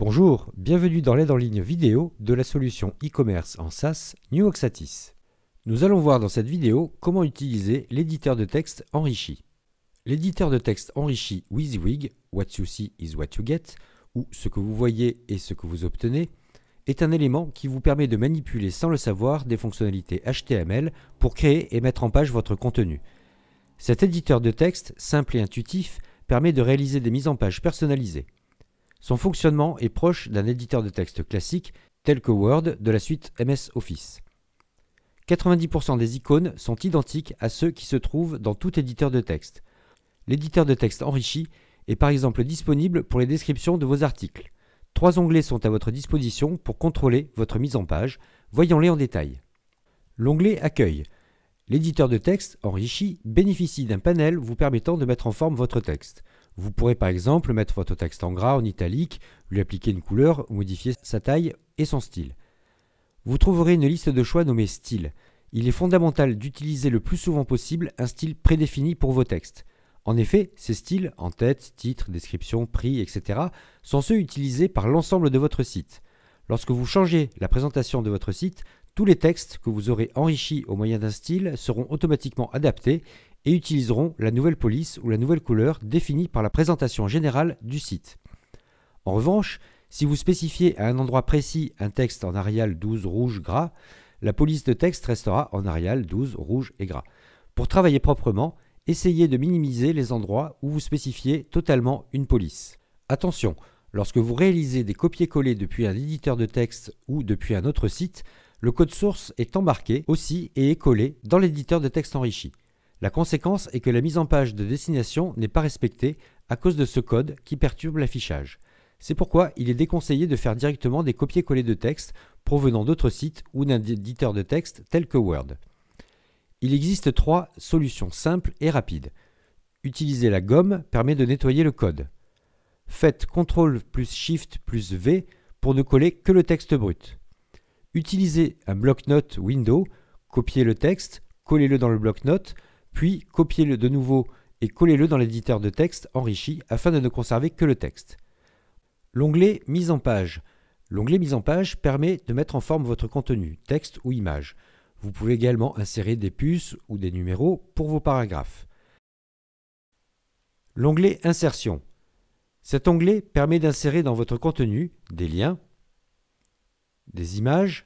Bonjour, bienvenue dans l'aide en ligne vidéo de la solution e-commerce en SaaS New Oxatis. Nous allons voir dans cette vidéo comment utiliser l'éditeur de texte enrichi. L'éditeur de texte enrichi WYSIWYG, What you see is what you get, ou ce que vous voyez et ce que vous obtenez, est un élément qui vous permet de manipuler sans le savoir des fonctionnalités HTML pour créer et mettre en page votre contenu. Cet éditeur de texte, simple et intuitif, permet de réaliser des mises en page personnalisées. Son fonctionnement est proche d'un éditeur de texte classique tel que Word de la suite MS Office. 90% des icônes sont identiques à ceux qui se trouvent dans tout éditeur de texte. L'éditeur de texte enrichi est par exemple disponible pour les descriptions de vos articles. 3 onglets sont à votre disposition pour contrôler votre mise en page. Voyons-les en détail. L'onglet Accueil. L'éditeur de texte enrichi bénéficie d'un panel vous permettant de mettre en forme votre texte. Vous pourrez par exemple mettre votre texte en gras, en italique, lui appliquer une couleur ou modifier sa taille et son style. Vous trouverez une liste de choix nommée Style. Il est fondamental d'utiliser le plus souvent possible un style prédéfini pour vos textes. En effet, ces styles, en-tête, titre, description, prix, etc., sont ceux utilisés par l'ensemble de votre site. Lorsque vous changez la présentation de votre site, tous les textes que vous aurez enrichis au moyen d'un style seront automatiquement adaptés et utiliseront la nouvelle police ou la nouvelle couleur définie par la présentation générale du site. En revanche, si vous spécifiez à un endroit précis un texte en Arial 12 rouge gras, la police de texte restera en Arial 12 rouge et gras. Pour travailler proprement, essayez de minimiser les endroits où vous spécifiez totalement une police. Attention, lorsque vous réalisez des copier-coller depuis un éditeur de texte ou depuis un autre site, le code source est embarqué aussi et est collé dans l'éditeur de texte enrichi. La conséquence est que la mise en page de destination n'est pas respectée à cause de ce code qui perturbe l'affichage. C'est pourquoi il est déconseillé de faire directement des copier-coller de texte provenant d'autres sites ou d'un éditeur de texte tel que Word. Il existe 3 solutions simples et rapides. Utiliser la gomme permet de nettoyer le code. Faites CTRL plus SHIFT plus V pour ne coller que le texte brut. Utilisez un bloc-notes window, copiez le texte, collez-le dans le bloc-notes, puis copiez-le de nouveau et collez-le dans l'éditeur de texte enrichi afin de ne conserver que le texte. L'onglet Mise en page. L'onglet Mise en page permet de mettre en forme votre contenu, texte ou image. Vous pouvez également insérer des puces ou des numéros pour vos paragraphes. L'onglet Insertion. Cet onglet permet d'insérer dans votre contenu des liens, des images.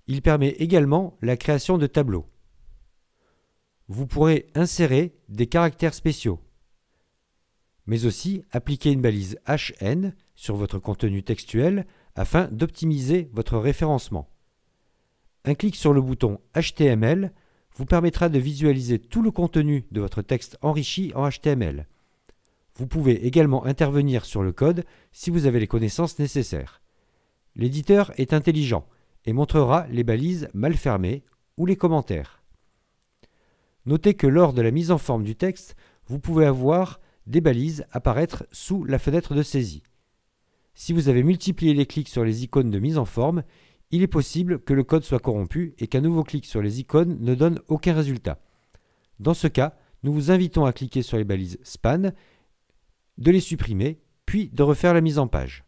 Il permet également la création de tableaux. Vous pourrez insérer des caractères spéciaux, mais aussi appliquer une balise HN sur votre contenu textuel afin d'optimiser votre référencement. Un clic sur le bouton HTML vous permettra de visualiser tout le contenu de votre texte enrichi en HTML. Vous pouvez également intervenir sur le code si vous avez les connaissances nécessaires. L'éditeur est intelligent et montrera les balises mal fermées ou les commentaires. Notez que lors de la mise en forme du texte, vous pouvez avoir des balises apparaître sous la fenêtre de saisie. Si vous avez multiplié les clics sur les icônes de mise en forme, il est possible que le code soit corrompu et qu'un nouveau clic sur les icônes ne donne aucun résultat. Dans ce cas, nous vous invitons à cliquer sur les balises span, de les supprimer, puis de refaire la mise en page.